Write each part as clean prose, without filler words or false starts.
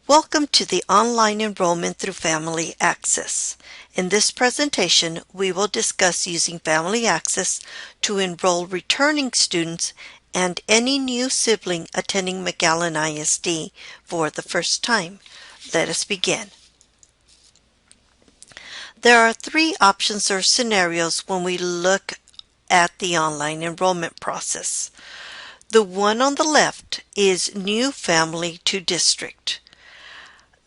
Welcome to the online enrollment through Family Access. In this presentation, we will discuss using Family Access to enroll returning students and any new sibling attending McAllen ISD for the first time. Let us begin. There are three options or scenarios when we look at the online enrollment process. The one on the left is New Family to District.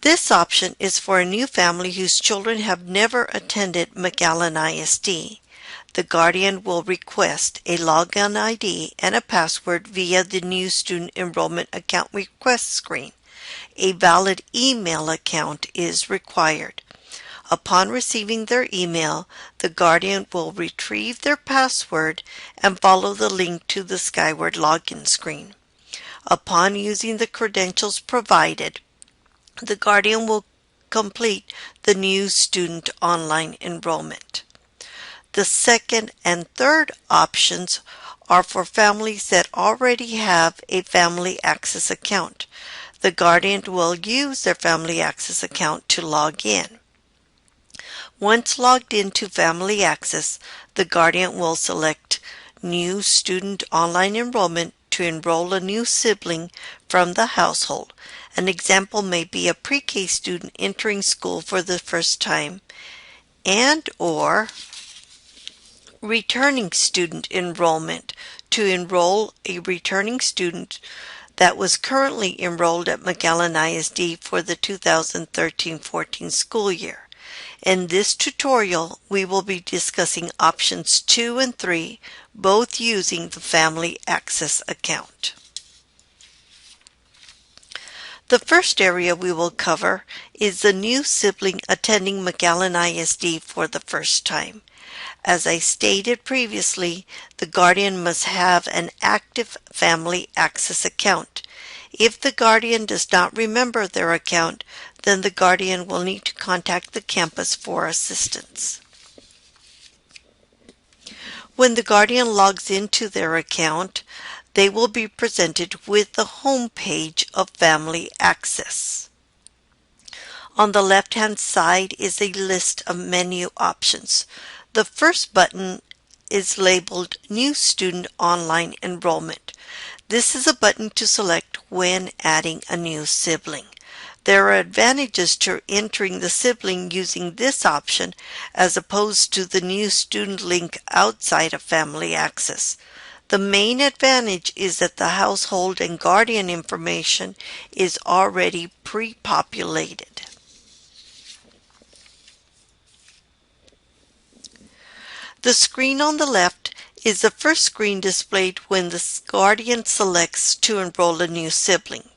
This option is for a new family whose children have never attended McAllen ISD. The guardian will request a login ID and a password via the new student enrollment account request screen. A valid email account is required. Upon receiving their email, the guardian will retrieve their password and follow the link to the Skyward login screen. Upon using the credentials provided, the guardian will complete the new student online enrollment. The second and third options are for families that already have a Family Access account. The guardian will use their Family Access account to log in. Once logged into Family Access, the guardian will select New Student Online Enrollment to enroll a new sibling from the household. An example may be a pre-K student entering school for the first time and/or returning student enrollment to enroll a returning student that was currently enrolled at McAllen ISD for the 2013-14 school year. In this tutorial, we will be discussing options 2 and 3, both using the Family Access account. The first area we will cover is the new sibling attending McAllen ISD for the first time. As I stated previously, the guardian must have an active Family Access account. If the guardian does not remember their account, then the guardian will need to contact the campus for assistance. When the guardian logs into their account, they will be presented with the home page of Family Access. On the left-hand side is a list of menu options. The first button is labeled New Student Online Enrollment. This is a button to select when adding a new sibling. There are advantages to entering the sibling using this option as opposed to the new student link outside of Family Access. The main advantage is that the household and guardian information is already pre-populated. The screen on the left is the first screen displayed when the guardian selects to enroll a new sibling.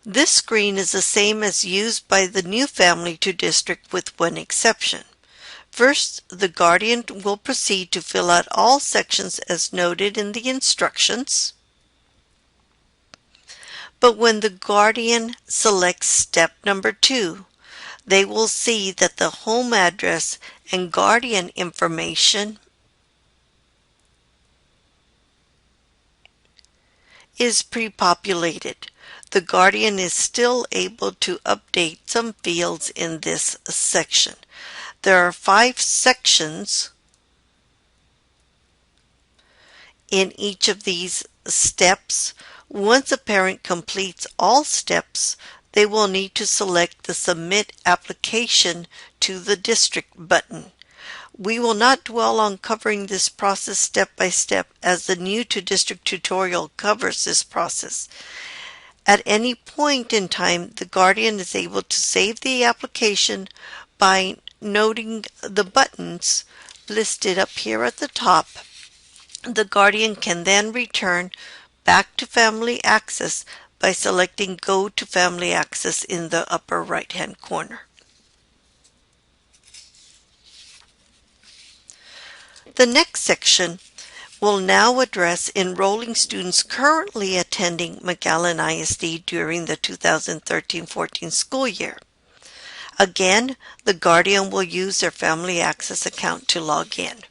This screen is the same as used by the new family to district with one exception. First, the guardian will proceed to fill out all sections as noted in the instructions. But when the guardian selects step number 2, they will see that the home address and guardian information is pre-populated. The guardian is still able to update some fields in this section. There are 5 sections in each of these steps. Once a parent completes all steps, they will need to select the Submit Application to the District button. We will not dwell on covering this process step by step as the New to District tutorial covers this process. At any point in time, the guardian is able to save the application by noting the buttons listed up here at the top. The guardian can then return back to Family Access by selecting Go to Family Access in the upper right-hand corner. The next section will now address enrolling students currently attending McAllen ISD during the 2013-14 school year. Again, the guardian will use their Family Access account to log in.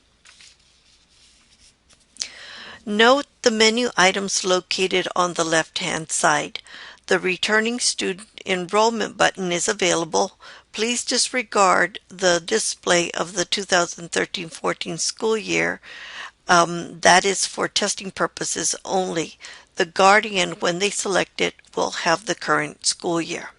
Note the menu items located on the left-hand side. The Returning Student Enrollment button is available. Please disregard the display of the 2013-14 school year. That is for testing purposes only. The guardian, when they select it, will have the current school year.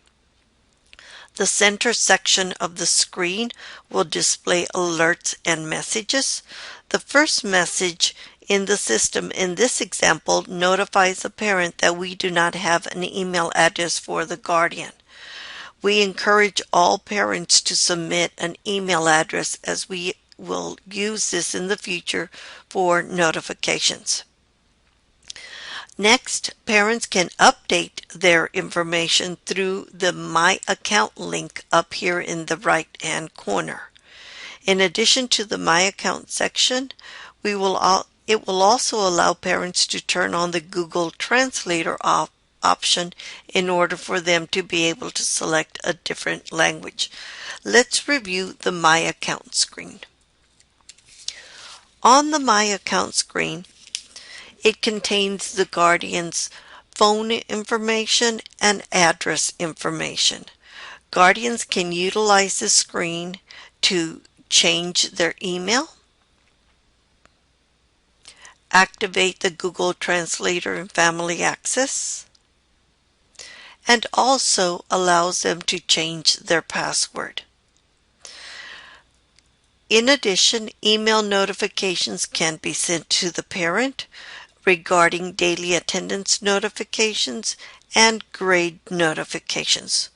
The center section of the screen will display alerts and messages. The first message in the system in this example notifies a parent that we do not have an email address for the guardian. We encourage all parents to submit an email address as we will use this in the future for notifications. Next, parents can update their information through the My Account link up here in the right-hand corner. In addition to the My Account section, it will also allow parents to turn on the Google Translator option in order for them to be able to select a different language. Let's review the My Account screen. On the My Account screen, it contains the guardian's phone information and address information. Guardians can utilize this screen to change their email, activate the Google Translator and Family Access, and also allows them to change their password. In addition, email notifications can be sent to the parent regarding daily attendance notifications and grade notifications.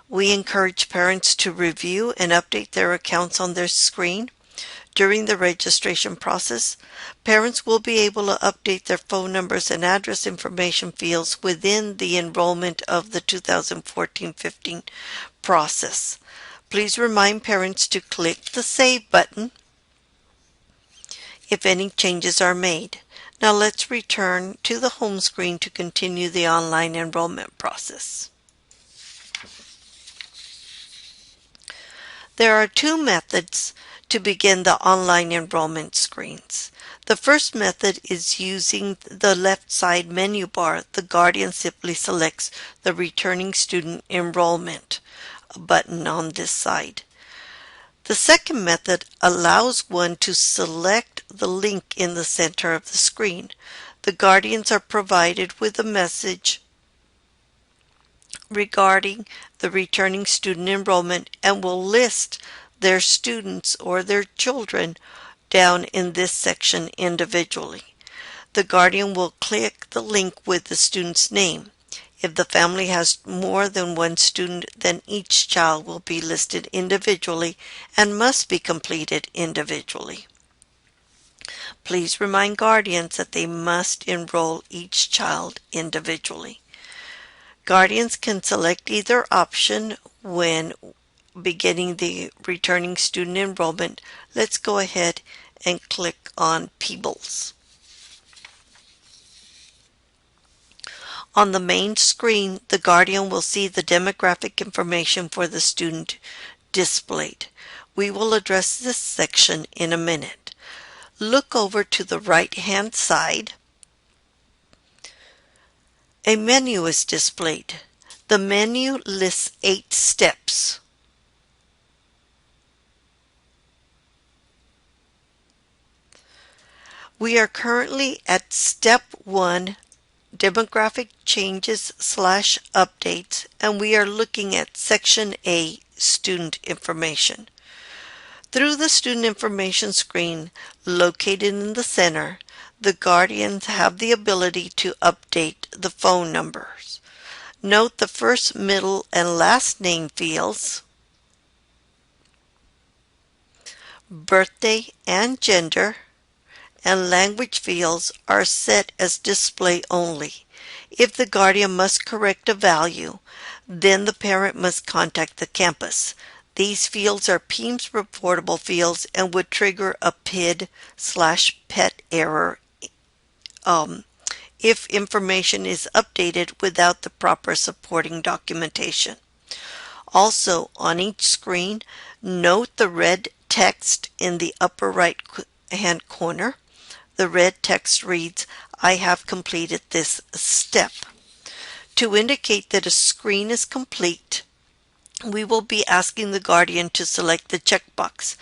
We encourage parents to review and update their accounts on their screen. During the registration process, parents will be able to update their phone numbers and address information fields within the enrollment of the 2014-15 process. Please remind parents to click the Save button if any changes are made. Now let's return to the home screen to continue the online enrollment process. There are two methods to begin the online enrollment screens. The first method is using the left side menu bar. The guardian simply selects the Returning Student Enrollment button on this side. The second method allows one to select the link in the center of the screen. The guardians are provided with a message regarding the returning student enrollment and will list their students or their children down in this section individually. The guardian will click the link with the student's name. If the family has more than one student, then each child will be listed individually and must be completed individually. Please remind guardians that they must enroll each child individually. Guardians can select either option when beginning the returning student enrollment. Let's go ahead and click on Peebles. On the main screen, the guardian will see the demographic information for the student displayed. We will address this section in a minute. Look over to the right-hand side. A menu is displayed. The menu lists 8 steps. We are currently at Step 1, Demographic Changes/Updates, and we are looking at Section A, Student Information. Through the Student Information screen located in the center, the guardians have the ability to update the phone numbers. Note the first, middle, and last name fields, birthday and gender, and language fields are set as display only. If the guardian must correct a value, then the parent must contact the campus. These fields are PIEMS reportable fields and would trigger a PID/PET error if information is updated without the proper supporting documentation. Also, on each screen, note the red text in the upper right-hand corner. The red text reads, "I have completed this step." To indicate that a screen is complete, we will be asking the guardian to select the checkbox.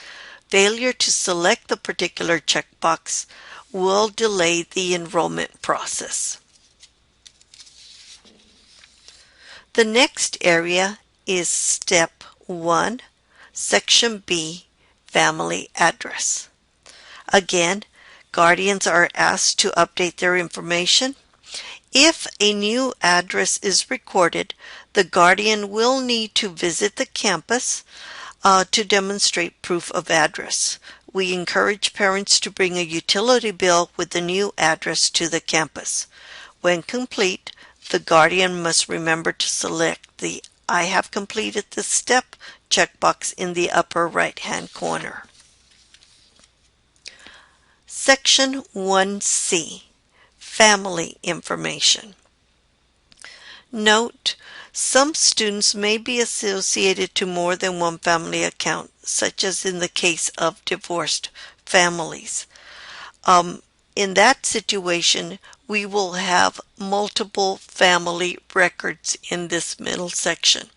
Failure to select the particular checkbox will delay the enrollment process. The next area is Step 1, Section B, Family Address. Again, guardians are asked to update their information. If a new address is recorded, the guardian will need to visit the campus to demonstrate proof of address. We encourage parents to bring a utility bill with the new address to the campus. When complete, the guardian must remember to select the "I have completed this step" checkbox in the upper right-hand corner. Section 1C, Family Information. Note, some students may be associated to more than one family account, such as in the case of divorced families. In that situation, we will have multiple family records in this middle section.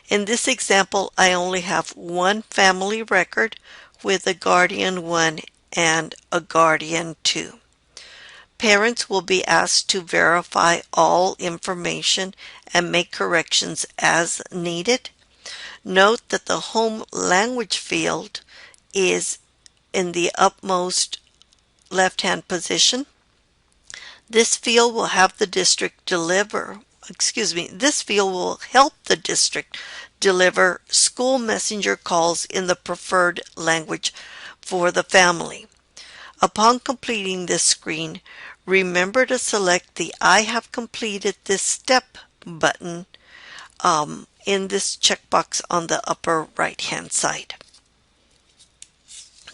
In this example, I only have one family record with a guardian 1 and a guardian 2. Parents will be asked to verify all information and make corrections as needed. Note that the home language field is in the upmost left-hand position. This field will help the district deliver school messenger calls in the preferred language for the family. Upon completing this screen, remember to select the "I have completed this step" button in this checkbox on the upper right-hand side.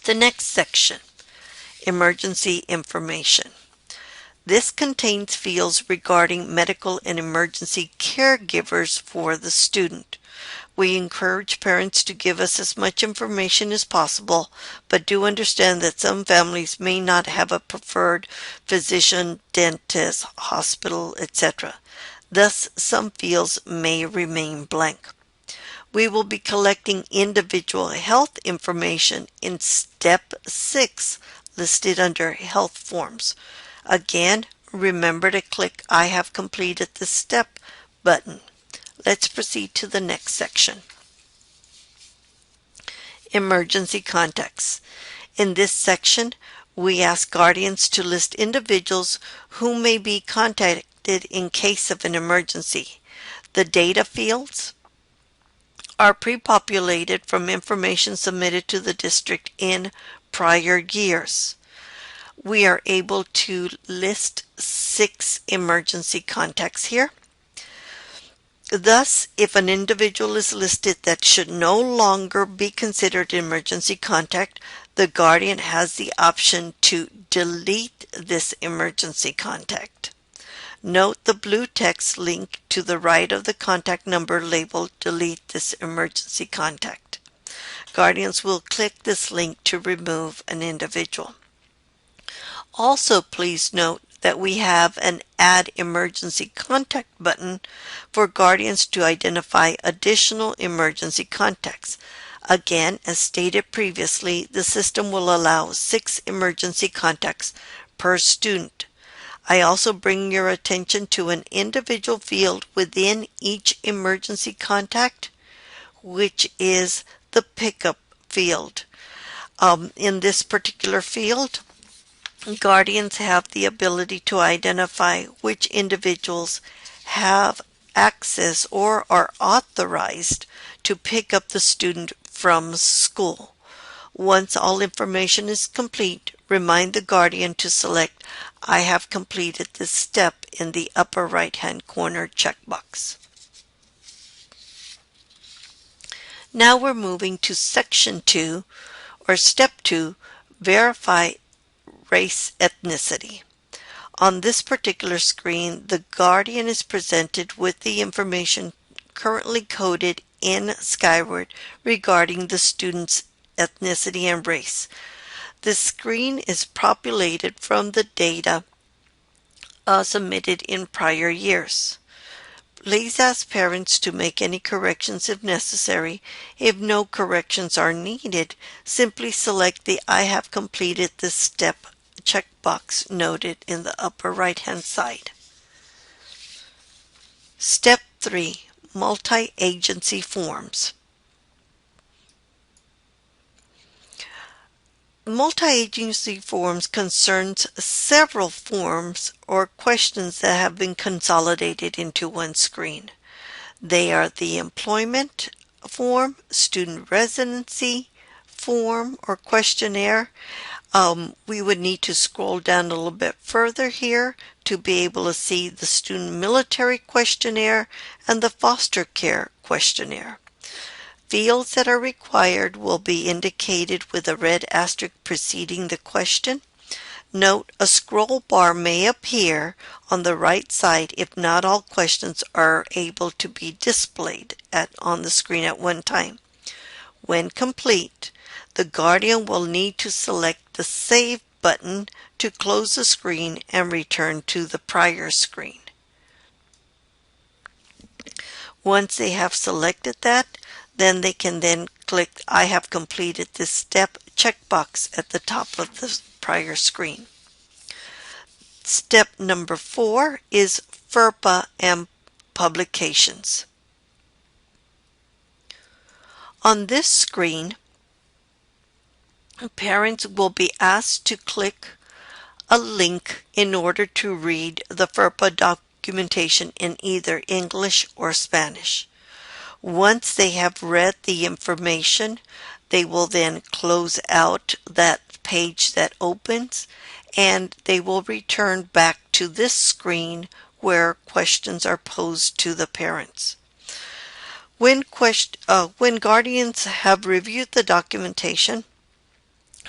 The next section, Emergency Information. This contains fields regarding medical and emergency caregivers for the student. We encourage parents to give us as much information as possible, but do understand that some families may not have a preferred physician, dentist, hospital, etc. Thus, some fields may remain blank. We will be collecting individual health information in Step 6, listed under Health Forms. Again, remember to click "I have completed this step" button. Let's proceed to the next section. Emergency Contacts. In this section, we ask guardians to list individuals who may be contacted in case of an emergency. The data fields are pre-populated from information submitted to the district in prior years. We are able to list 6 emergency contacts here. Thus, if an individual is listed that should no longer be considered an emergency contact, the guardian has the option to delete this emergency contact. Note the blue text link to the right of the contact number labeled "Delete this emergency contact." Guardians will click this link to remove an individual. Also, please note that we have an Add Emergency Contact button for guardians to identify additional emergency contacts. Again, as stated previously, the system will allow 6 emergency contacts per student. I also bring your attention to an individual field within each emergency contact, which is the pickup field. In this particular field, guardians have the ability to identify which individuals have access or are authorized to pick up the student from school. Once all information is complete, remind the guardian to select "I have completed this step" in the upper right-hand corner checkbox. Now we're moving to Section 2, or Step 2, Verify Race Ethnicity. On this particular screen, the guardian is presented with the information currently coded in Skyward regarding the student's ethnicity and race. The screen is populated from the data submitted in prior years. Please ask parents to make any corrections if necessary. If no corrections are needed, simply select the I have completed this step checkbox noted in the upper right-hand side. Step 3. Multi-agency forms. Multi-agency forms concerns several forms or questions that have been consolidated into one screen. They are the employment form, student residency form or questionnaire. We would need to scroll down a little bit further here to be able to see the student military questionnaire and the foster care questionnaire. Fields that are required will be indicated with a red asterisk preceding the question. Note, a scroll bar may appear on the right side if not all questions are able to be displayed on the screen at one time. When complete, the guardian will need to select the Save button to close the screen and return to the prior screen. Once they have selected that, then they can then click I have completed this step checkbox at the top of the prior screen. Step number 4 is FERPA and publications. On this screen, parents will be asked to click a link in order to read the FERPA documentation in either English or Spanish. Once they have read the information, they will then close out that page that opens and they will return back to this screen where questions are posed to the parents. When guardians have reviewed the documentation,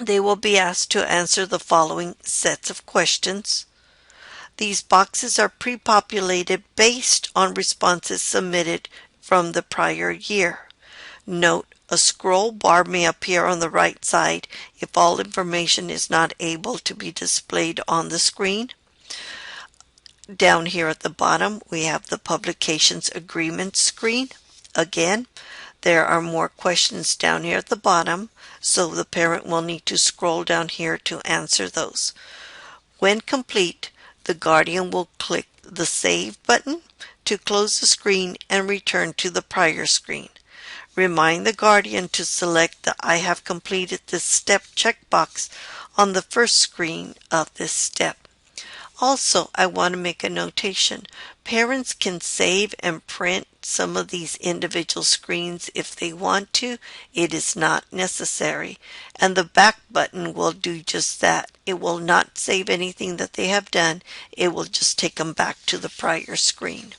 they will be asked to answer the following sets of questions. These boxes are pre-populated based on responses submitted from the prior year. Note, a scroll bar may appear on the right side if all information is not able to be displayed on the screen. Down here at the bottom, we have the Publications Agreement screen. Again, there are more questions down here at the bottom, so the parent will need to scroll down here to answer those. When complete, the guardian will click the Save button to close the screen and return to the prior screen. Remind the guardian to select the I have completed this step checkbox on the first screen of this step. Also, I want to make a notation. Parents can save and print some of these individual screens if they want to. It is not necessary. And the back button will do just that. It will not save anything that they have done. It will just take them back to the prior screen.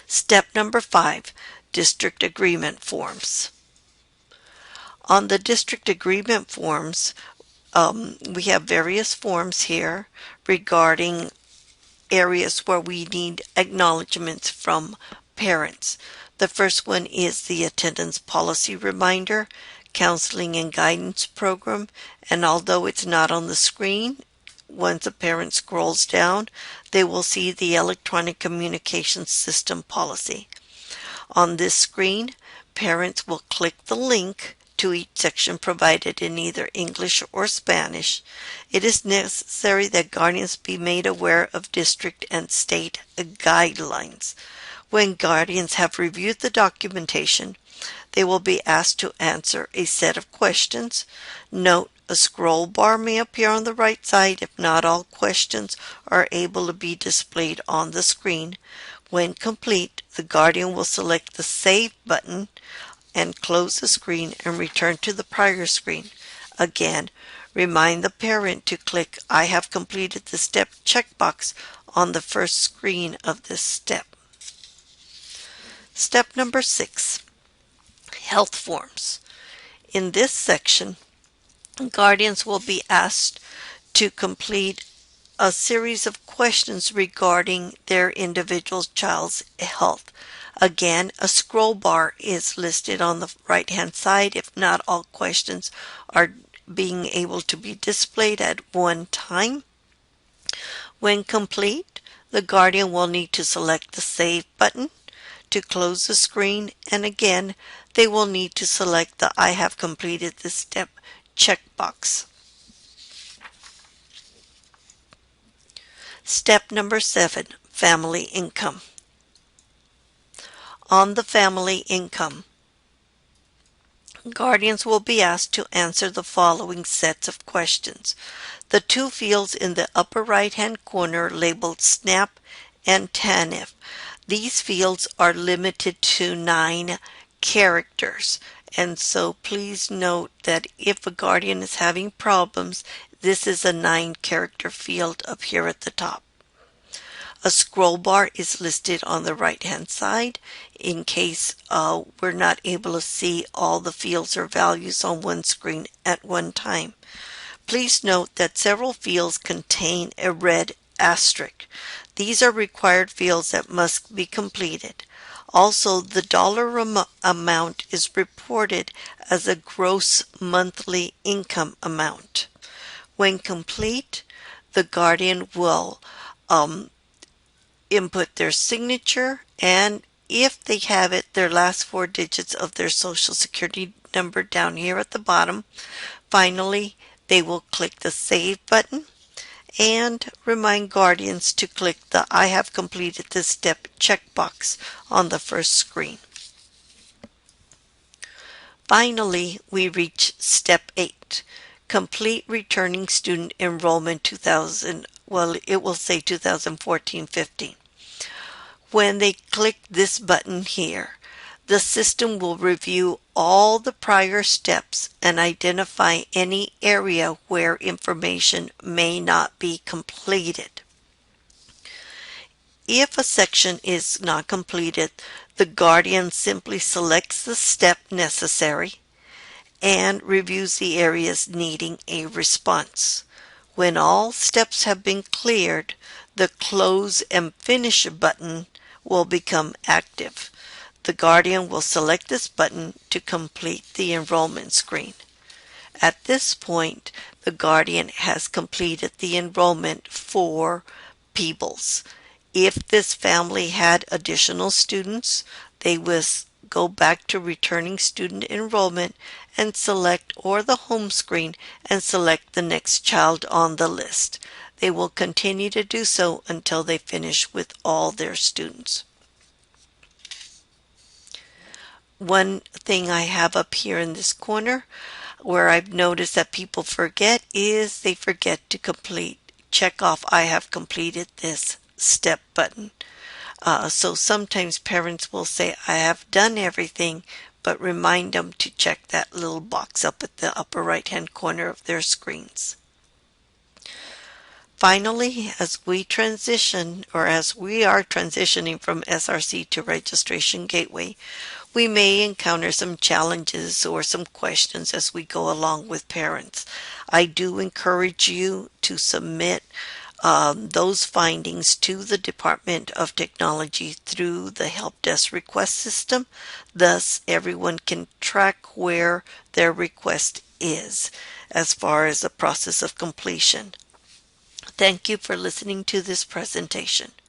Step number 5, District Agreement Forms. On the District Agreement Forms, we have various forms here regarding areas where we need acknowledgments from parents. The first one is the Attendance Policy Reminder, Counseling and Guidance Program, and although it's not on the screen, once a parent scrolls down, they will see the Electronic Communication System Policy. On this screen, parents will click the link to each section provided in either English or Spanish. It is necessary that guardians be made aware of district and state guidelines. When guardians have reviewed the documentation, they will be asked to answer a set of questions. Note, a scroll bar may appear on the right side if not all questions are able to be displayed on the screen. When complete, the guardian will select the Save button and close the screen and return to the prior screen. Again, remind the parent to click I have completed the step checkbox on the first screen of this step. Step number 6, Health Forms. In this section, guardians will be asked to complete a series of questions regarding their individual child's health. Again, a scroll bar is listed on the right-hand side if not all questions are being able to be displayed at one time. When complete, The guardian will need to select the Save button to close the screen, and again, they will need to select the I have completed this step checkbox. Step number 7, family income. On the family income, guardians will be asked to answer the following sets of questions. The two fields in the upper right-hand corner labeled SNAP and TANF. These fields are limited to 9 characters, and so please note that if a guardian is having problems, this is a 9-character field up here at the top. A scroll bar is listed on the right-hand side in case we're not able to see all the fields or values on one screen at one time. Please note that several fields contain a red asterisk. These are required fields that must be completed. Also, the dollar amount is reported as a gross monthly income amount. When complete, the guardian will input their signature, and if they have it, their last 4 digits of their social security number down here at the bottom. Finally, they will click the Save button and remind guardians to click the I have completed this step checkbox on the first screen. Finally, we reach Step 8, Complete Returning Student Enrollment 2000. Well, it will say 2014-15. When they click this button here, the system will review all the prior steps and identify any area where information may not be completed. If a section is not completed, the guardian simply selects the step necessary and reviews the areas needing a response. When all steps have been cleared, the Close and Finish button will become active. The guardian will select this button to complete the enrollment screen. At this point, the guardian has completed the enrollment for Peebles. If this family had additional students, they will go back to returning student enrollment and select or the home screen and select the next child on the list. They will continue to do so until they finish with all their students. One thing I have up here in this corner where I've noticed that people forget is they forget to check off I have completed this step button. So sometimes parents will say I have done everything, but remind them to check that little box up at the upper right hand corner of their screens. Finally, as we are transitioning from SRC to Registration Gateway, we may encounter some challenges or some questions as we go along with parents. I do encourage you to submit those findings to the Department of Technology through the Help Desk request system. Thus, everyone can track where their request is as far as the process of completion. Thank you for listening to this presentation.